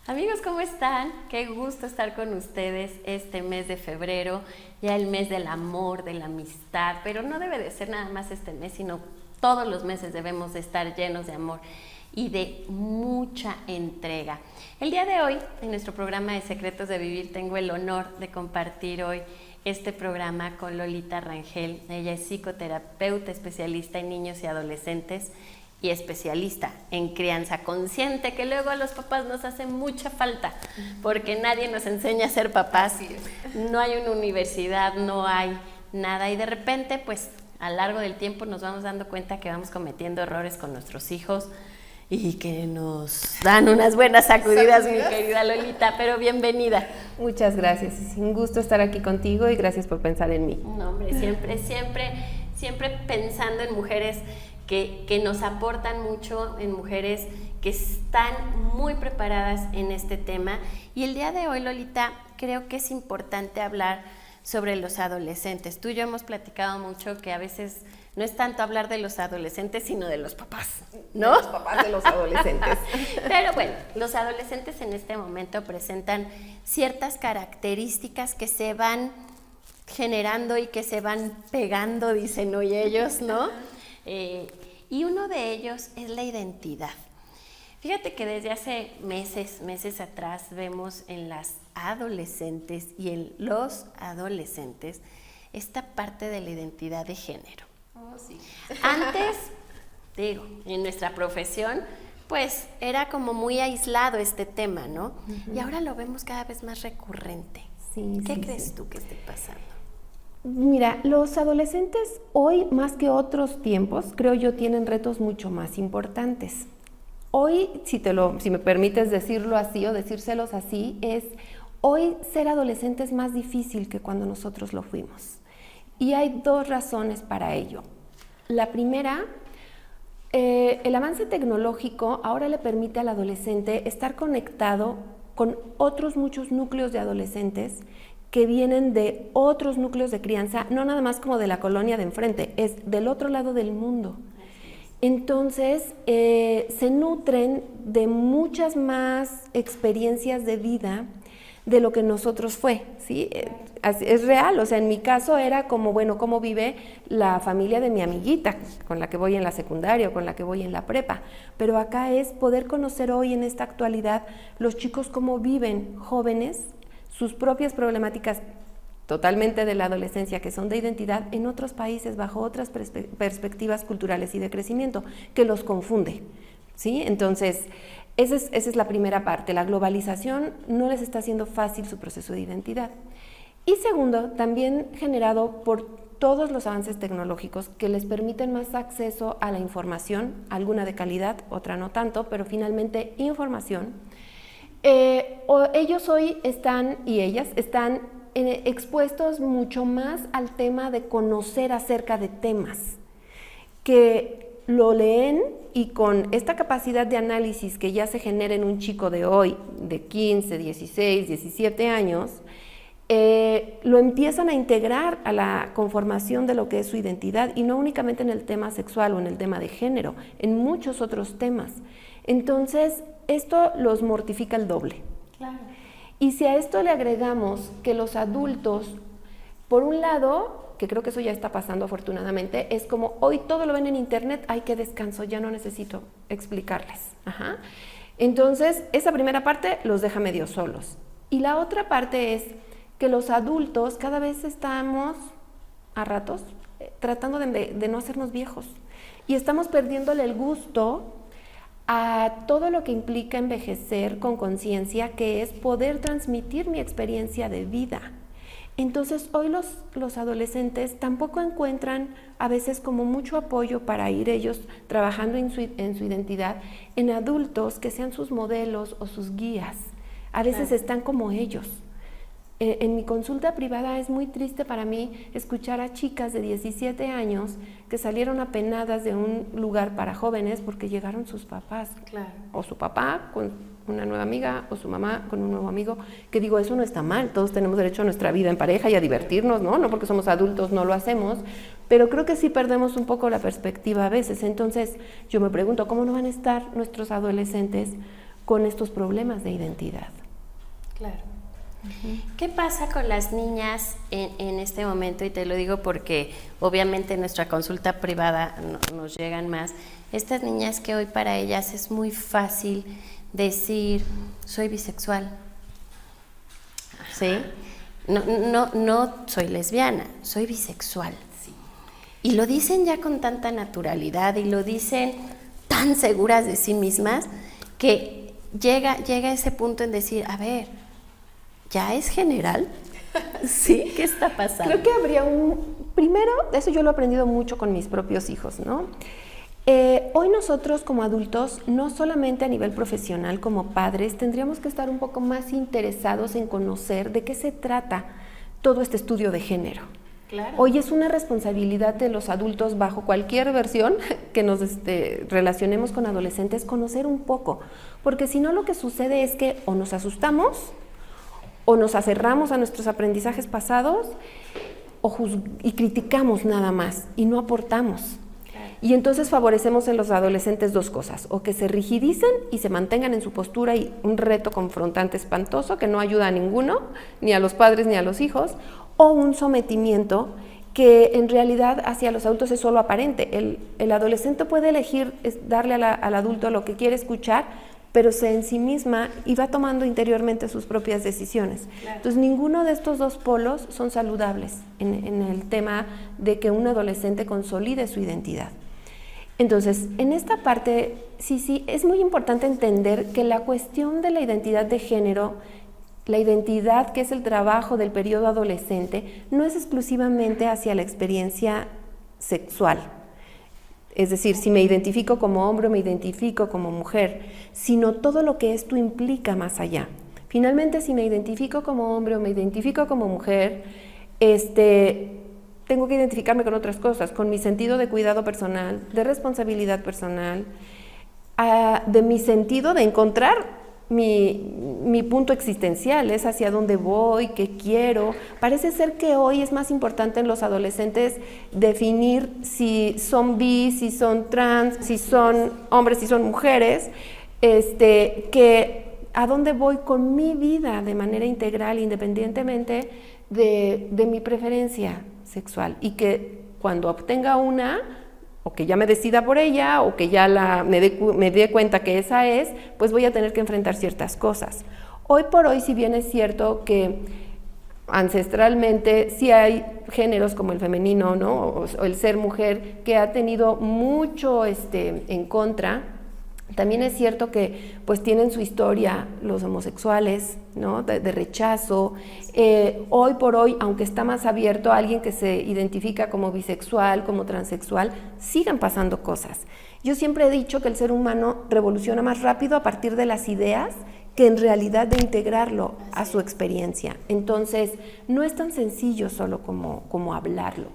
Amigos, ¿cómo están? Qué gusto estar con ustedes este mes de febrero, ya el mes del amor, de la amistad, pero no debe de ser nada más este mes, sino todos los meses debemos de estar llenos de amor y de mucha entrega. El día de hoy, en nuestro programa de Secretos de Vivir, tengo el honor de compartir hoy este programa con Lolita Rangel. Ella es psicoterapeuta, especialista en niños y adolescentes y especialista en crianza consciente, que luego a los papás nos hace mucha falta, porque nadie nos enseña a ser papás, no hay una universidad, no hay nada, y de repente, pues, a lo largo del tiempo nos vamos dando cuenta que vamos cometiendo errores con nuestros hijos y que nos dan unas buenas sacudidas, mi querida Lolita, pero bienvenida. Muchas gracias, es un gusto estar aquí contigo y gracias por pensar en mí. No, hombre, siempre pensando en mujeres que nos aportan mucho, en mujeres que están muy preparadas en este tema. Y el día de hoy, Lolita, creo que es importante hablar sobre los adolescentes. Tú y yo hemos platicado mucho que a veces no es tanto hablar de los adolescentes, sino de los papás, ¿no? De los papás de los adolescentes. Pero bueno, los adolescentes en este momento presentan ciertas características que se van generando y que se van pegando, dicen hoy ellos, ¿no? Y uno de ellos es la identidad. Fíjate que desde hace meses atrás vemos en las adolescentes y en los adolescentes esta parte de la identidad de género. Oh, sí. Antes, digo, en nuestra profesión, pues era como muy aislado este tema, ¿no? Y ahora lo vemos cada vez más recurrente. Sí, ¿Qué crees tú que esté pasando? Mira, los adolescentes hoy, más que otros tiempos, creo yo, tienen retos mucho más importantes. Hoy, si me permites decirlo así o decírselos así, hoy ser adolescente es más difícil que cuando nosotros lo fuimos. Y hay dos razones para ello. La primera, el avance tecnológico ahora le permite al adolescente estar conectado con otros muchos núcleos de adolescentes que vienen de otros núcleos de crianza, no nada más como de la colonia de enfrente, es del otro lado del mundo. Entonces, se nutren de muchas más experiencias de vida de lo que nosotros fue, ¿sí? Es real, o sea, en mi caso era como, bueno, cómo vive la familia de mi amiguita, con la que voy en la secundaria o con la que voy en la prepa, pero acá es poder conocer hoy en esta actualidad los chicos cómo viven jóvenes, sus propias problemáticas totalmente de la adolescencia, que son de identidad, en otros países bajo otras perspectivas culturales y de crecimiento, que los confunde, ¿sí? Entonces, esa es la primera parte. La globalización no les está haciendo fácil su proceso de identidad. Y segundo, también generado por todos los avances tecnológicos que les permiten más acceso a la información, alguna de calidad, otra no tanto, pero finalmente información. Ellos hoy están, y ellas están expuestos mucho más al tema de conocer acerca de temas, que lo leen y con esta capacidad de análisis que ya se genera en un chico de hoy, de 15, 16, 17 años, lo empiezan a integrar a la conformación de lo que es su identidad, y no únicamente en el tema sexual o en el tema de género, en muchos otros temas. Entonces, esto los mortifica el doble. Claro. Y si a esto le agregamos que los adultos, por un lado, que creo que eso ya está pasando afortunadamente, es como hoy todo lo ven en internet, ay, qué descanso, ya no necesito explicarles. Ajá. Entonces, esa primera parte los deja medio solos. Y la otra parte es que los adultos cada vez estamos, a ratos, tratando de no hacernos viejos. Y estamos perdiéndole el gusto a todo lo que implica envejecer con conciencia, que es poder transmitir mi experiencia de vida. Entonces, hoy los adolescentes tampoco encuentran a veces como mucho apoyo para ir ellos trabajando en su identidad en adultos que sean sus modelos o sus guías. A veces están como ellos. En mi consulta privada es muy triste para mí escuchar a chicas de 17 años que salieron apenadas de un lugar para jóvenes porque llegaron sus papás. Claro. O su papá con una nueva amiga, o su mamá con un nuevo amigo, que digo, eso no está mal, todos tenemos derecho a nuestra vida en pareja y a divertirnos, ¿no? No porque somos adultos no lo hacemos, pero creo que sí perdemos un poco la perspectiva a veces. Entonces yo me pregunto, ¿cómo no van a estar nuestros adolescentes con estos problemas de identidad. Claro. ¿Qué pasa con las niñas en este momento? Y te lo digo porque obviamente en nuestra consulta privada nos llegan más. Estas niñas que hoy para ellas es muy fácil decir, soy bisexual, ¿sí? No soy lesbiana, soy bisexual. Sí. Y lo dicen ya con tanta naturalidad y lo dicen tan seguras de sí mismas que llega ese punto en decir, a ver, ¿ya es general? ¿Sí? ¿Qué está pasando? Creo que habría primero, eso yo lo he aprendido mucho con mis propios hijos, ¿no? Hoy nosotros como adultos, no solamente a nivel profesional como padres, tendríamos que estar un poco más interesados en conocer de qué se trata todo este estudio de género. Claro. Hoy es una responsabilidad de los adultos bajo cualquier versión que nos relacionemos con adolescentes, conocer un poco, porque si no lo que sucede es que o nos asustamos o nos aferramos a nuestros aprendizajes pasados y criticamos nada más y no aportamos. Y entonces favorecemos en los adolescentes dos cosas, o que se rigidicen y se mantengan en su postura y un reto confrontante espantoso que no ayuda a ninguno, ni a los padres ni a los hijos, o un sometimiento que en realidad hacia los adultos es solo aparente. El adolescente puede elegir darle al adulto lo que quiere escuchar, pero se en sí misma y va tomando interiormente sus propias decisiones. Claro. Entonces, ninguno de estos dos polos son saludables en el tema de que un adolescente consolide su identidad. Entonces, en esta parte, sí, es muy importante entender que la cuestión de la identidad de género, la identidad que es el trabajo del periodo adolescente, no es exclusivamente hacia la experiencia sexual. Es decir, si me identifico como hombre o me identifico como mujer, sino todo lo que esto implica más allá. Finalmente, si me identifico como hombre o me identifico como mujer, tengo que identificarme con otras cosas, con mi sentido de cuidado personal, de responsabilidad personal, de mi sentido de encontrar mi punto existencial, es hacia dónde voy, qué quiero. Parece ser que hoy es más importante en los adolescentes definir si son bi, si son trans, si son hombres, si son mujeres, que a dónde voy con mi vida de manera integral, independientemente de mi preferencia sexual, y que cuando obtenga una, o que ya me decida por ella, o que ya me dé cuenta que esa es, pues voy a tener que enfrentar ciertas cosas. Hoy por hoy, si bien es cierto que ancestralmente sí hay géneros como el femenino, ¿no? o el ser mujer, que ha tenido mucho en contra, también es cierto que pues tienen su historia los homosexuales, ¿no? de rechazo. Hoy por hoy, aunque está más abierto a alguien que se identifica como bisexual, como transexual, sigan pasando cosas. Yo siempre he dicho que el ser humano revoluciona más rápido a partir de las ideas que en realidad de integrarlo a su experiencia. Entonces, no es tan sencillo solo como hablarlo.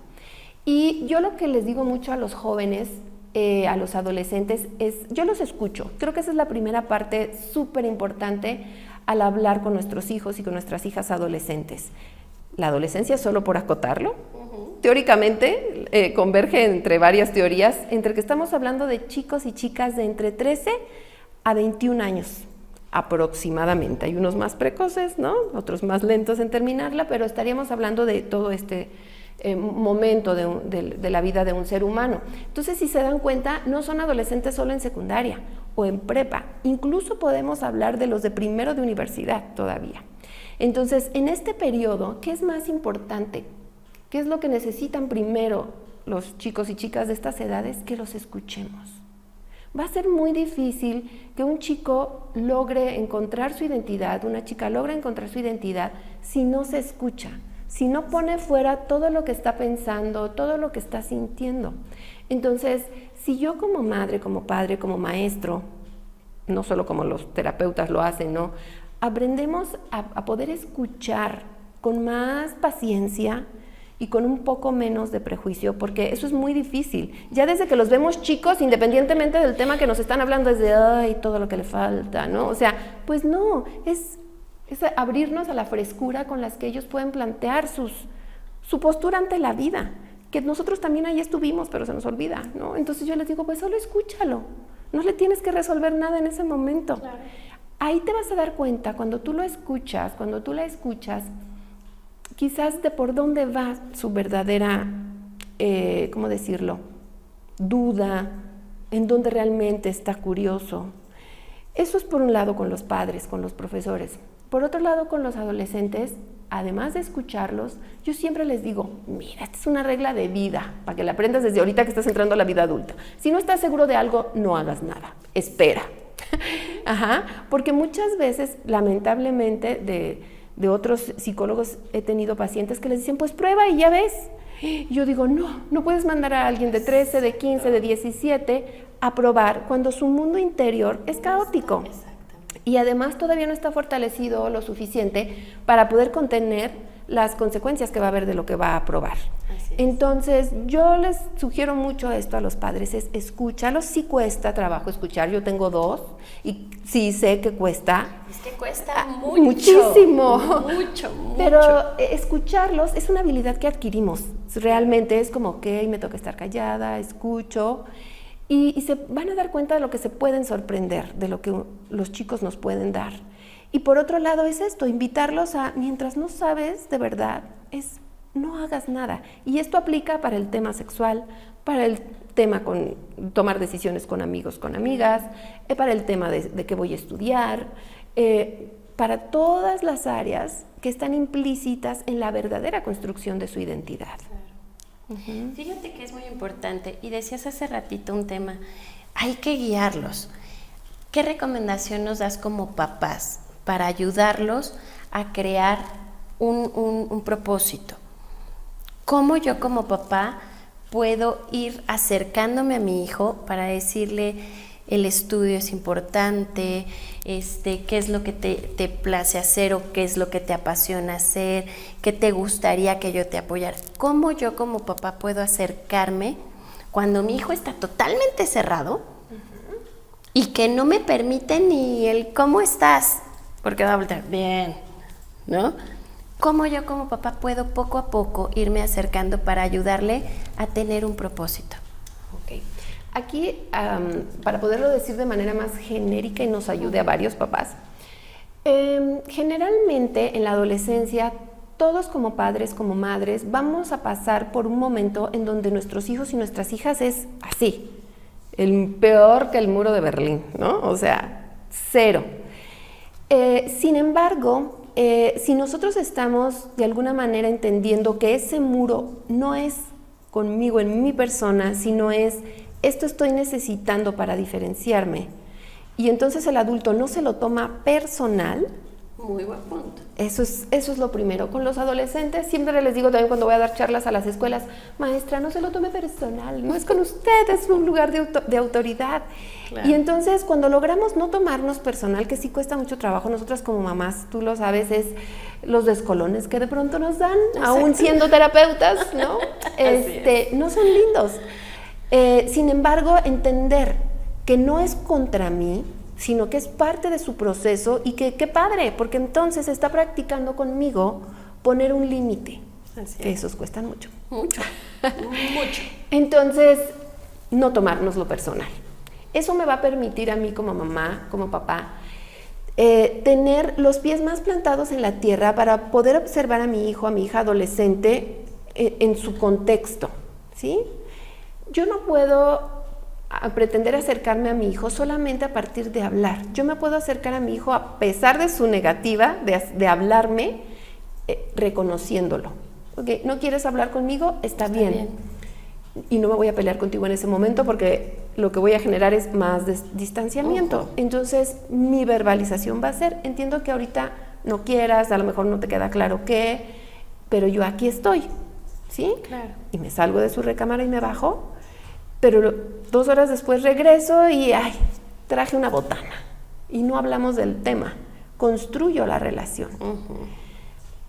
Y yo lo que les digo mucho a los jóvenes, a los adolescentes, yo los escucho. Creo que esa es la primera parte súper importante al hablar con nuestros hijos y con nuestras hijas adolescentes. La adolescencia, solo por acotarlo, teóricamente converge entre varias teorías, entre que estamos hablando de chicos y chicas de entre 13 a 21 años aproximadamente. Hay unos más precoces, ¿no? Otros más lentos en terminarla, pero estaríamos hablando de todo momento de la vida de un ser humano. Entonces, si se dan cuenta, no son adolescentes solo en secundaria o en prepa, incluso podemos hablar de los de primero de universidad todavía. Entonces, en este periodo, ¿qué es más importante? ¿Qué es lo que necesitan primero los chicos y chicas de estas edades? Que los escuchemos. Va a ser muy difícil que un chico logre encontrar su identidad, una chica logre encontrar su identidad si no se escucha, si no pone fuera todo lo que está pensando, todo lo que está sintiendo. Entonces, si yo como madre, como padre, como maestro, no solo como los terapeutas lo hacen, ¿no? Aprendemos a poder escuchar con más paciencia y con un poco menos de prejuicio, porque eso es muy difícil. Ya desde que los vemos chicos, independientemente del tema que nos están hablando, es de, ay, todo lo que le falta, ¿no? O sea, pues no, es abrirnos a la frescura con las que ellos pueden plantear su postura ante la vida, que nosotros también ahí estuvimos, pero se nos olvida, ¿no? Entonces yo les digo, pues solo escúchalo, no le tienes que resolver nada en ese momento. Claro. ahí te vas a dar cuenta cuando tú lo escuchas, cuando tú la escuchas, quizás de por dónde va su verdadera, ¿cómo decirlo?, duda, en dónde realmente está curioso. Eso es por un lado con los padres, con los profesores. Por otro lado, con los adolescentes, además de escucharlos, yo siempre les digo, mira, esta es una regla de vida, para que la aprendas desde ahorita que estás entrando a la vida adulta. Si no estás seguro de algo, no hagas nada, espera. Ajá, porque muchas veces, lamentablemente, de otros psicólogos he tenido pacientes que les dicen, pues prueba y ya ves. Y yo digo, no puedes mandar a alguien de 13, de 15, de 17 a probar cuando su mundo interior es caótico. Y además todavía no está fortalecido lo suficiente para poder contener las consecuencias que va a haber de lo que va a probar. Entonces, yo les sugiero mucho esto a los padres, es escúchalos. Sí cuesta trabajo escuchar, yo tengo 2 y sí sé que cuesta. Es que cuesta mucho. Muchísimo. Mucho. Pero escucharlos es una habilidad que adquirimos. Realmente es como, ok, me toca estar callada, escucho. Y se van a dar cuenta de lo que se pueden sorprender, de lo que los chicos nos pueden dar. Y por otro lado es esto, invitarlos a, mientras no sabes de verdad, es no hagas nada. Y esto aplica para el tema sexual, para el tema con tomar decisiones con amigos, con amigas, para el tema de qué voy a estudiar, para todas las áreas que están implícitas en la verdadera construcción de su identidad. Uh-huh. Fíjate que es muy importante, y decías hace ratito un tema, hay que guiarlos. ¿Qué recomendación nos das como papás para ayudarlos a crear un propósito? ¿Cómo yo como papá puedo ir acercándome a mi hijo para decirle el estudio es importante, qué es lo que te place hacer o qué es lo que te apasiona hacer, qué te gustaría que yo te apoyara? ¿Cómo yo como papá puedo acercarme cuando mi hijo está totalmente cerrado y que no me permite ni el ¿cómo estás? Porque va a voltear, bien, ¿no? ¿Cómo yo como papá puedo poco a poco irme acercando para ayudarle a tener un propósito? Ok. Aquí, para poderlo decir de manera más genérica y nos ayude a varios papás, generalmente en la adolescencia, todos como padres, como madres, vamos a pasar por un momento en donde nuestros hijos y nuestras hijas es así, el peor que el muro de Berlín, ¿no? O sea, 0. Sin embargo, si nosotros estamos de alguna manera entendiendo que ese muro no es conmigo, en mi persona, sino es esto estoy necesitando para diferenciarme, y entonces el adulto no se lo toma personal. Muy buen punto. Eso es lo primero. Con los adolescentes siempre les digo también cuando voy a dar charlas a las escuelas, maestra, no se lo tome personal, no es con usted, es un lugar de autoridad. Claro. Y entonces cuando logramos no tomarnos personal, que sí cuesta mucho trabajo, nosotras como mamás, tú lo sabes, es los descolones que de pronto nos dan, aún siendo terapeutas, ¿no? No son lindos. Sin embargo, entender que no es contra mí, sino que es parte de su proceso y que qué padre, porque entonces está practicando conmigo poner un límite, que esos cuestan mucho. Mucho. Entonces, no tomárnoslo personal. Eso me va a permitir a mí como mamá, como papá, tener los pies más plantados en la tierra para poder observar a mi hijo, a mi hija adolescente en su contexto, ¿sí? Yo no puedo pretender acercarme a mi hijo solamente a partir de hablar. Yo me puedo acercar a mi hijo a pesar de su negativa de hablarme, reconociéndolo. Okay, ¿no quieres hablar conmigo? Está bien. Y no me voy a pelear contigo en ese momento porque lo que voy a generar es más distanciamiento. Entonces, mi verbalización va a ser, entiendo que ahorita no quieras, a lo mejor no te queda claro qué, pero yo aquí estoy, ¿sí? Claro. Y me salgo de su recámara y me bajo, pero 2 horas después regreso y traje una botana y no hablamos del tema, construyo la relación.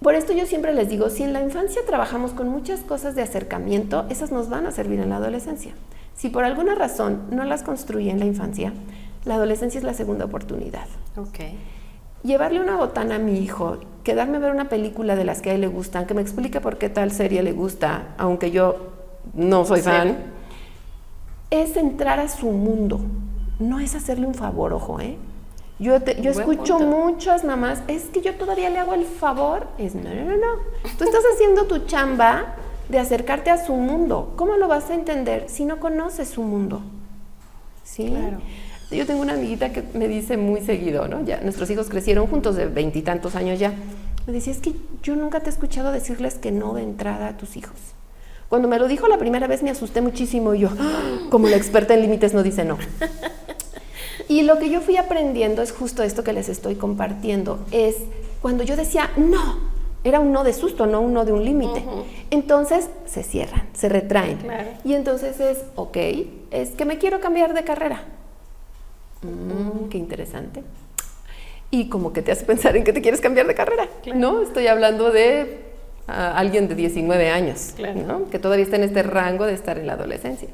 Por esto yo siempre les digo, si en la infancia trabajamos con muchas cosas de acercamiento, esas nos van a servir en la adolescencia. Si por alguna razón no las construye en la infancia, la adolescencia es la segunda oportunidad. Okay. Llevarle una botana a mi hijo, quedarme a ver una película de las que a él le gustan, que me explique por qué tal serie le gusta, aunque yo no soy fan, es entrar a su mundo, no es hacerle un favor, ojo, Yo Buen escucho punto. muchas mamás, es que yo todavía le hago el favor. Es no. Tú estás haciendo tu chamba de acercarte a su mundo. ¿Cómo lo vas a entender si no conoces su mundo? ¿Sí? Claro. Yo tengo una amiguita que me dice muy seguido, ¿no? Ya nuestros hijos crecieron juntos de 20 y tantos años ya. Me decía, es que yo nunca te he escuchado decirles que no de entrada a tus hijos. Cuando me lo dijo la primera vez me asusté muchísimo y yo, como la experta en límites no dice no. Y lo que yo fui aprendiendo es justo esto que les estoy compartiendo, es cuando yo decía no, era un no de susto, no un no de un límite. Entonces se cierran, se retraen. Claro. Y entonces es, ok, es que me quiero cambiar de carrera. Qué interesante. Y como que te hace pensar en que te quieres cambiar de carrera, Claro. ¿no? Estoy hablando de alguien de 19 años, Claro. ¿no? Que todavía está en este rango de estar en la adolescencia.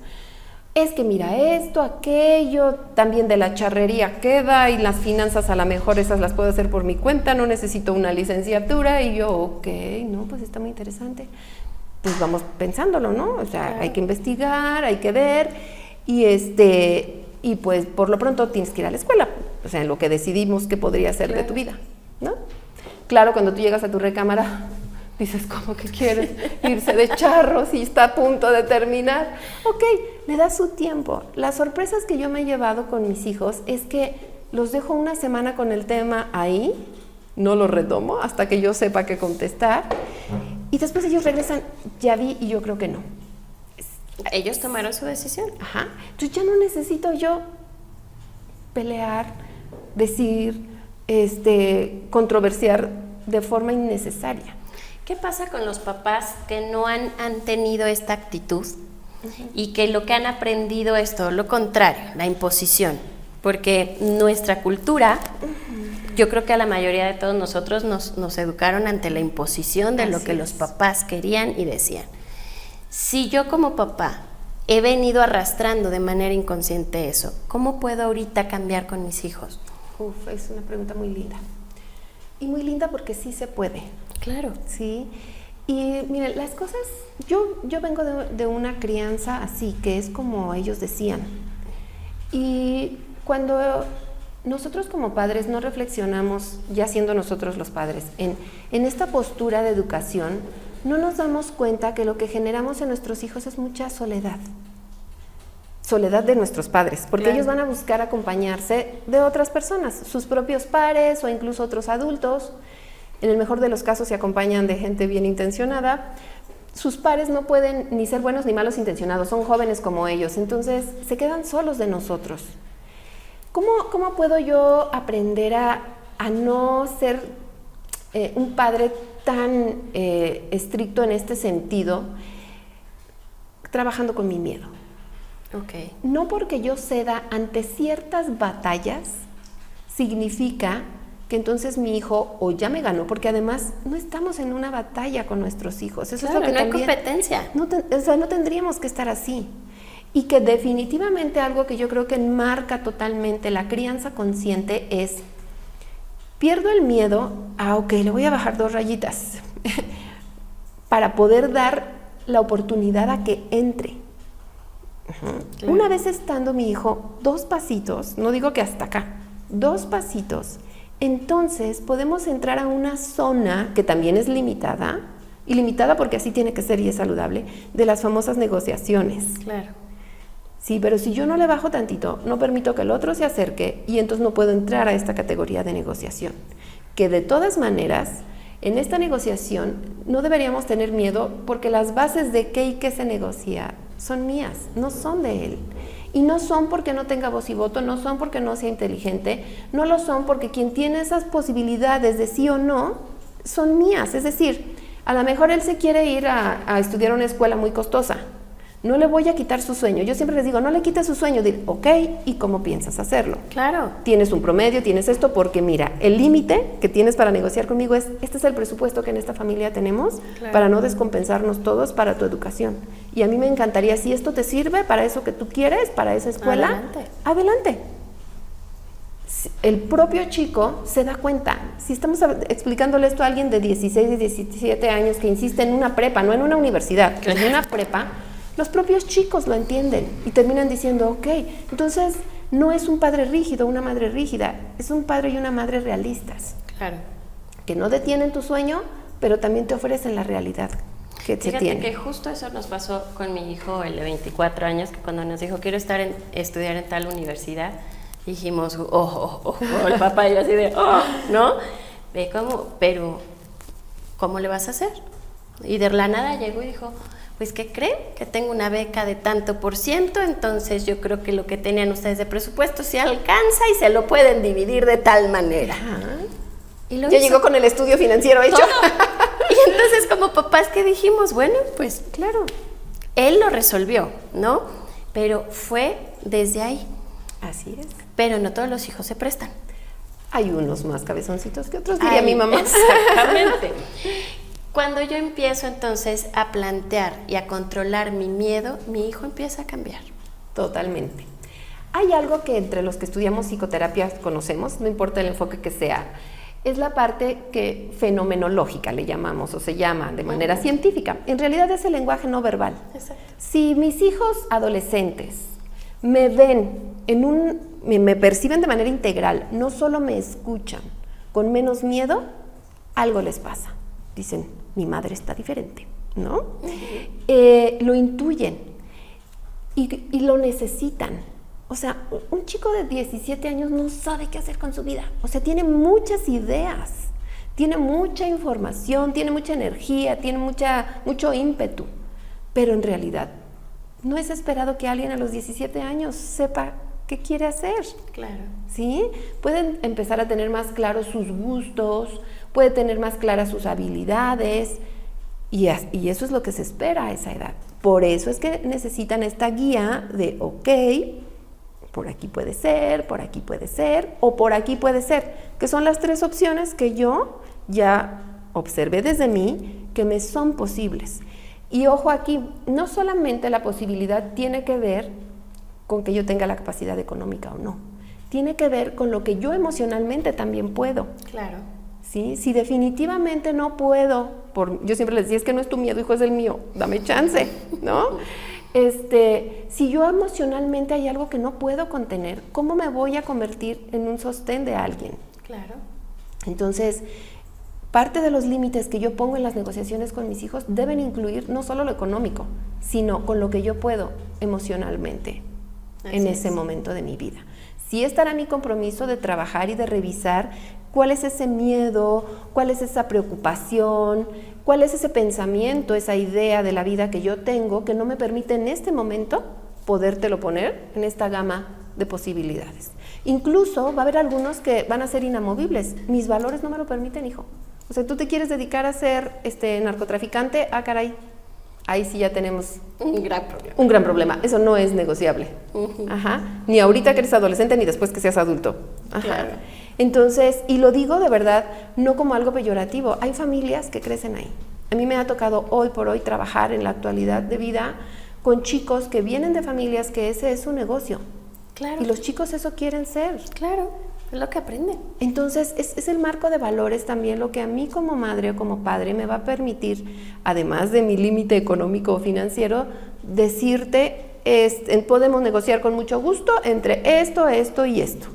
Es que mira esto, aquello, también de la charrería queda y las finanzas a lo mejor esas las puedo hacer por mi cuenta, no necesito una licenciatura. Y yo, ok, no, pues está muy interesante. Pues vamos pensándolo, ¿no? O sea, Claro. hay que investigar, hay que ver y pues por lo pronto tienes que ir a la escuela, o sea, en lo que decidimos que podría ser de tu vida, ¿no? Claro, cuando tú llegas a tu recámara, dices, ¿cómo que quieres irse de charros y está a punto de terminar? Ok, le das su tiempo. Las sorpresas que yo me he llevado con mis hijos es que los dejo una semana con el tema ahí, no lo retomo hasta que yo sepa qué contestar, y después ellos regresan, ya vi y yo creo que no. Ellos tomaron su decisión. Ajá. Entonces ya no necesito yo pelear, decir, controversiar de forma innecesaria. ¿Qué pasa con los papás que no han tenido esta actitud y que lo que han aprendido es todo lo contrario, la imposición? Porque nuestra cultura, yo creo que a la mayoría de todos nosotros nos educaron ante la imposición de lo Así que es. los papás querían y decían. Si yo como papá he venido arrastrando de manera inconsciente eso, ¿cómo puedo ahorita cambiar con mis hijos? Uf, es una pregunta muy linda. Y muy linda porque sí se puede, Claro. ¿sí? Y miren, las cosas, yo vengo de una crianza así, que es como ellos decían. Y cuando nosotros como padres no reflexionamos, ya siendo nosotros los padres, en esta postura de educación, no nos damos cuenta que lo que generamos en nuestros hijos es mucha soledad. Soledad de nuestros padres, porque Claro. ellos van a buscar acompañarse de otras personas, sus propios pares o incluso otros adultos. En el mejor de los casos se acompañan de gente bien intencionada. Sus pares no pueden ni ser buenos ni malos intencionados, son jóvenes como ellos, entonces se quedan solos de nosotros. ¿Cómo puedo yo aprender a no ser un padre tan estricto en este sentido, trabajando con mi miedo? Ok. No porque yo ceda ante ciertas batallas significa que entonces mi hijo o ya me ganó, porque además no estamos en una batalla con nuestros hijos. Eso Claro, es lo que no hay también, competencia. no tendríamos que estar así. Y que definitivamente algo que yo creo que enmarca totalmente la crianza consciente es, pierdo el miedo, ok, le voy a bajar 2 rayitas para poder dar la oportunidad a que entre. Claro. Una vez estando mi hijo 2 pasitos, no digo que hasta acá, 2 pasitos, entonces podemos entrar a una zona que también es limitada, y limitada porque así tiene que ser y es saludable, de las famosas negociaciones. Claro. Sí, pero si yo no le bajo tantito, no permito que el otro se acerque y entonces no puedo entrar a esta categoría de negociación. Que de todas maneras, en esta negociación no deberíamos tener miedo porque las bases de qué y qué se negocia son mías, no son de él. Y no son porque no tenga voz y voto, no son porque no sea inteligente, no lo son porque quien tiene esas posibilidades de sí o no son mías. Es decir, a lo mejor él se quiere ir a estudiar a una escuela muy costosa. No le voy a quitar su sueño. Yo siempre les digo, no le quites su sueño. Dile, ok, ¿y cómo piensas hacerlo? Claro. Tienes un promedio, tienes esto, porque mira, el límite que tienes para negociar conmigo es, este es el presupuesto que en esta familia tenemos Claro. para no descompensarnos todos para tu educación. Y a mí me encantaría, si esto te sirve para eso que tú quieres, para esa escuela, Adelante. adelante. El propio chico se da cuenta. Si estamos explicándole esto a alguien de 16 y 17 años que insiste en una prepa, no en una universidad, en una prepa, los propios chicos lo entienden y terminan diciendo, ok, entonces no es un padre rígido, una madre rígida, es un padre y una madre realistas. Claro. Que no detienen tu sueño, pero también te ofrecen la realidad que se tiene. Fíjate que justo eso nos pasó con mi hijo, el de 24 años, que cuando nos dijo, quiero estudiar en tal universidad, dijimos, el papá y yo así de, ¿no? Ve cómo, pero, ¿cómo le vas a hacer? Y de la nada llegó y dijo, pues, ¿qué creen? Que tengo una beca de tanto por ciento, entonces yo creo que lo que tenían ustedes de presupuesto se alcanza y se lo pueden dividir de tal manera. Y lo ya llegó con el estudio financiero hecho. Y entonces como papás que dijimos, bueno, pues claro, él lo resolvió, ¿no? Pero fue desde ahí. Así es. Pero no todos los hijos se prestan. Hay unos más cabezoncitos que otros, diría mi mamá. Exactamente. Cuando yo empiezo entonces a plantear y a controlar mi miedo, mi hijo empieza a cambiar. Totalmente. Hay algo que entre los que estudiamos psicoterapia conocemos, no importa el enfoque que sea, es la parte que fenomenológica le llamamos, o se llama de manera científica. En realidad es el lenguaje no verbal. Exacto. Si mis hijos adolescentes me ven me perciben de manera integral, no solo me escuchan, con menos miedo, algo les pasa. Dicen, mi madre está diferente, ¿no? Lo intuyen y lo necesitan. O sea, un chico de 17 años no sabe qué hacer con su vida. O sea, tiene muchas ideas, tiene mucha información, tiene mucha energía, tiene mucho ímpetu. Pero en realidad, no es esperado que alguien a los 17 años sepa qué quiere hacer. Claro. ¿Sí? Pueden empezar a tener más claros sus gustos, puede tener más claras sus habilidades, y eso es lo que se espera a esa edad. Por eso es que necesitan esta guía de, por aquí puede ser, por aquí puede ser, o por aquí puede ser, que son las 3 opciones que yo ya observé desde mí que me son posibles. Y ojo aquí, no solamente la posibilidad tiene que ver con que yo tenga la capacidad económica o no, tiene que ver con lo que yo emocionalmente también puedo. Claro. ¿Sí? Si definitivamente no puedo, yo siempre les decía, es que no es tu miedo, hijo, es el mío, dame chance, ¿no? Si yo emocionalmente hay algo que no puedo contener, ¿cómo me voy a convertir en un sostén de alguien? Claro. Entonces, parte de los límites que yo pongo en las negociaciones con mis hijos deben incluir no solo lo económico, sino con lo que yo puedo emocionalmente en ese momento de mi vida. Sí estará mi compromiso de trabajar y de revisar cuál es ese miedo, cuál es esa preocupación, cuál es ese pensamiento, esa idea de la vida que yo tengo que no me permite en este momento podértelo poner en esta gama de posibilidades. Incluso va a haber algunos que van a ser inamovibles. Mis valores no me lo permiten, hijo. O sea, tú te quieres dedicar a ser narcotraficante, caray. Ahí sí ya tenemos un gran problema. Un gran problema. Eso no es negociable. Ajá. Ni ahorita que eres adolescente, ni después que seas adulto. Ajá. Claro. Entonces, y lo digo de verdad, no como algo peyorativo. Hay familias que crecen ahí. A mí me ha tocado hoy por hoy trabajar en la actualidad de vida con chicos que vienen de familias que ese es su negocio. Claro. Y los chicos eso quieren ser. Claro, es lo que aprenden. Entonces, es el marco de valores también lo que a mí como madre o como padre me va a permitir, además de mi límite económico o financiero, decirte, podemos negociar con mucho gusto entre esto, esto y esto.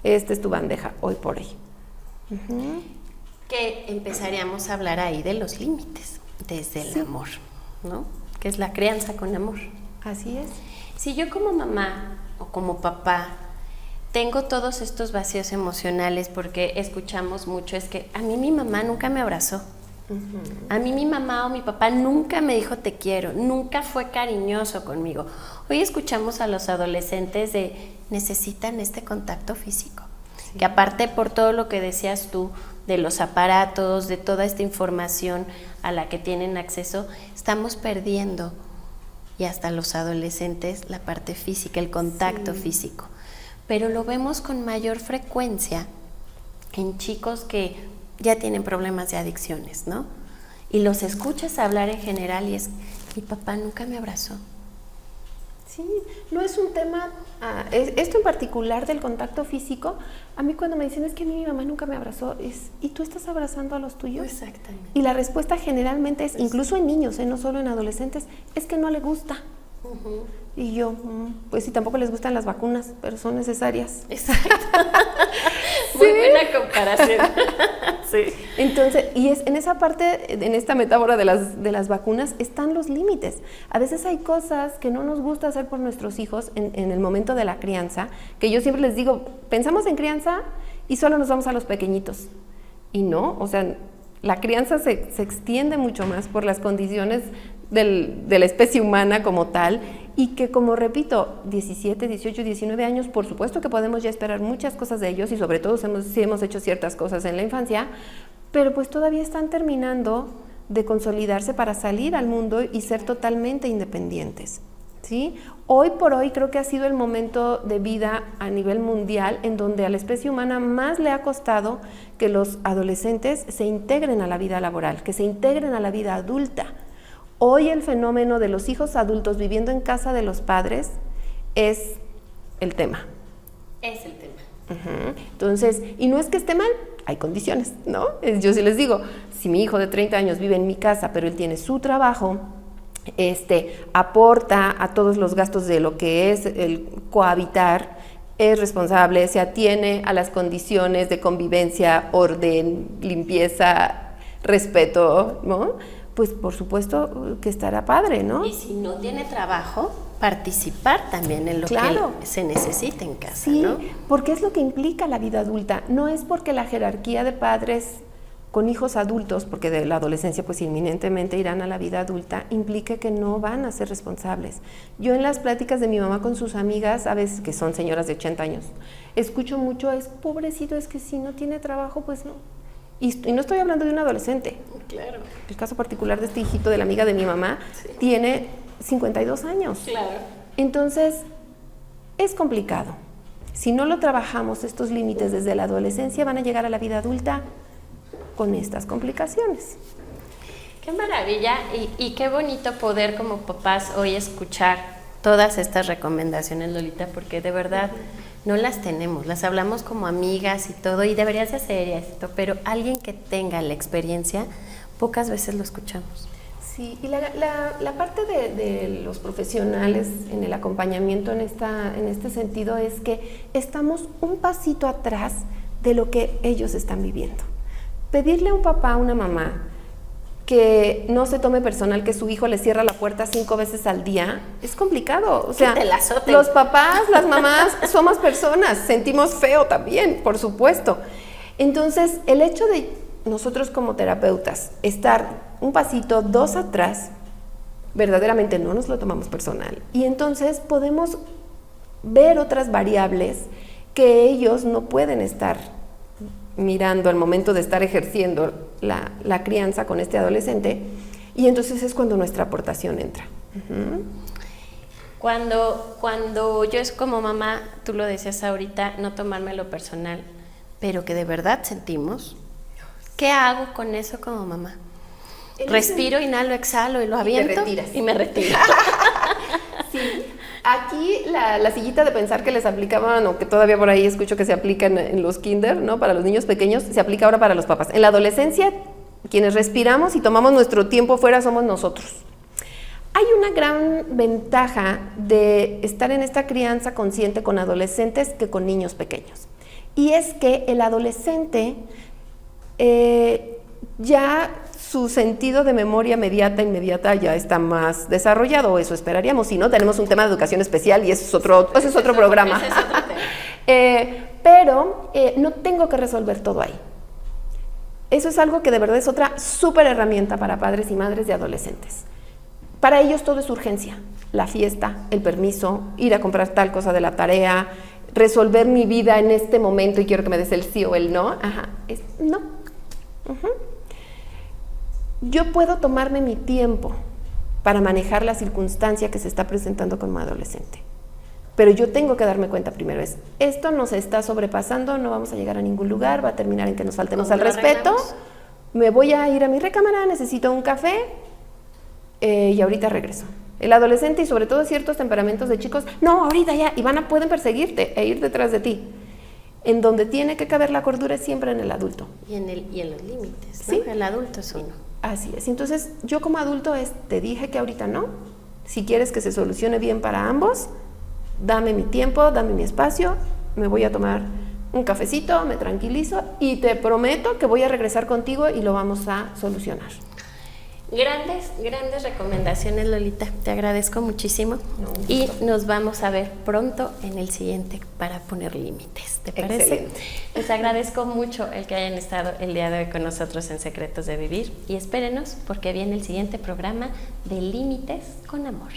Esta es tu bandeja, hoy por hoy. Que empezaríamos a hablar ahí de los límites, desde el amor, ¿no? Que es la crianza con amor. Así es. Si yo como mamá o como papá tengo todos estos vacíos emocionales, porque escuchamos mucho, es que a mí mi mamá nunca me abrazó. A mí mi mamá o mi papá nunca me dijo te quiero, nunca fue cariñoso conmigo. Hoy escuchamos a los adolescentes de necesitan este contacto físico, que aparte por todo lo que decías tú, de los aparatos, de toda esta información a la que tienen acceso, estamos perdiendo, y hasta los adolescentes, la parte física, el contacto físico. Pero lo vemos con mayor frecuencia en chicos que ya tienen problemas de adicciones, ¿no? Y los escuchas hablar en general y es, mi papá nunca me abrazó. Sí, no es un tema, esto en particular del contacto físico, a mí cuando me dicen es que a mí mi mamá nunca me abrazó, ¿y tú estás abrazando a los tuyos? Exactamente. Y la respuesta generalmente es, incluso en niños, no solo en adolescentes, es que no le gusta. Y yo, pues sí, tampoco les gustan las vacunas, pero son necesarias. Exacto. Muy buena comparación. Sí. Entonces, y es en esa parte, en esta metáfora de las vacunas, están los límites. A veces hay cosas que no nos gusta hacer por nuestros hijos en el momento de la crianza, que yo siempre les digo, pensamos en crianza y solo nos vamos a los pequeñitos. Y no, o sea, la crianza se extiende mucho más por las condiciones de la especie humana como tal, y que, como repito, 17, 18, 19 años, por supuesto que podemos ya esperar muchas cosas de ellos, y sobre todo si hemos hecho ciertas cosas en la infancia, pero pues todavía están terminando de consolidarse para salir al mundo y ser totalmente independientes, ¿sí? Hoy por hoy creo que ha sido el momento de vida a nivel mundial en donde a la especie humana más le ha costado que los adolescentes se integren a la vida laboral, que se integren a la vida adulta. Hoy el fenómeno de los hijos adultos viviendo en casa de los padres es el tema. Es el tema. Entonces, y no es que esté mal, hay condiciones, ¿no? Yo sí les digo, si mi hijo de 30 años vive en mi casa, pero él tiene su trabajo, aporta a todos los gastos de lo que es el cohabitar, es responsable, se atiene a las condiciones de convivencia, orden, limpieza, respeto, ¿no? Pues por supuesto que estará padre, ¿no? Y si no tiene trabajo, participar también en lo que se necesita en casa, sí, ¿no? Porque es lo que implica la vida adulta. No es porque la jerarquía de padres con hijos adultos, porque de la adolescencia pues inminentemente irán a la vida adulta, implica que no van a ser responsables. Yo en las pláticas de mi mamá con sus amigas, a veces que son señoras de 80 años, escucho mucho, es pobrecito, es que si no tiene trabajo, pues no. Y no estoy hablando de un adolescente. Claro. El caso particular de este hijito de la amiga de mi mamá tiene 52 años. Claro. Entonces, es complicado. Si no lo trabajamos, estos límites desde la adolescencia van a llegar a la vida adulta con estas complicaciones. Qué maravilla y qué bonito poder como papás hoy escuchar todas estas recomendaciones, Lolita, porque de verdad no las tenemos, las hablamos como amigas y todo, y deberías de hacer esto, pero alguien que tenga la experiencia, pocas veces lo escuchamos. Sí, y la parte de los profesionales en el acompañamiento en este sentido es que estamos un pasito atrás de lo que ellos están viviendo. Pedirle a un papá, a una mamá, que no se tome personal que su hijo le cierra la puerta 5 veces al día, es complicado. O sea, los papás, las mamás, somos personas, sentimos feo también, por supuesto. Entonces, el hecho de nosotros como terapeutas estar un pasito, 2 atrás, verdaderamente no nos lo tomamos personal. Y entonces podemos ver otras variables que ellos no pueden estar mirando al momento de estar ejerciendo la crianza con este adolescente, y entonces es cuando nuestra aportación entra. Cuando yo es como mamá, tú lo decías ahorita, no tomármelo personal, pero que de verdad sentimos, ¿qué hago con eso como mamá? Respiro, inhalo, exhalo y lo aviento y me retiro. Sí. Aquí la sillita de pensar que les aplicaban, o que todavía por ahí escucho que se aplica en los kinder, ¿no? Para los niños pequeños, se aplica ahora para los papás. En la adolescencia, quienes respiramos y tomamos nuestro tiempo fuera somos nosotros. Hay una gran ventaja de estar en esta crianza consciente con adolescentes que con niños pequeños. Y es que el adolescente ya su sentido de memoria inmediata ya está más desarrollado, o eso esperaríamos. Si no, tenemos un tema de educación especial y ese es otro programa. Ese es otro tema. Pero no tengo que resolver todo ahí. Eso es algo que de verdad es otra súper herramienta para padres y madres de adolescentes. Para ellos todo es urgencia. La fiesta, el permiso, ir a comprar tal cosa de la tarea, resolver mi vida en este momento y quiero que me des el sí o el no. No. Yo puedo tomarme mi tiempo para manejar la circunstancia que se está presentando con mi adolescente. Pero yo tengo que darme cuenta primero, esto nos está sobrepasando, no vamos a llegar a ningún lugar, va a terminar en que nos faltemos al respeto, me voy a ir a mi recámara, necesito un café y ahorita regreso. El adolescente, y sobre todo ciertos temperamentos de chicos, no, ahorita ya, y pueden perseguirte e ir detrás de ti. En donde tiene que caber la cordura es siempre en el adulto. Y en los límites, ¿no? ¿Sí? El adulto es uno. Así es. Entonces, yo como adulto te dije que ahorita no, Si quieres que se solucione bien para ambos, dame mi tiempo, dame mi espacio, me voy a tomar un cafecito, me tranquilizo y te prometo que voy a regresar contigo y lo vamos a solucionar. Grandes recomendaciones, Lolita. Te agradezco muchísimo. Y nos vamos a ver pronto en el siguiente para poner límites. ¿Te parece? Excelente. Les agradezco mucho el que hayan estado el día de hoy con nosotros en Secretos de Vivir y espérenos porque viene el siguiente programa de Límites con Amor.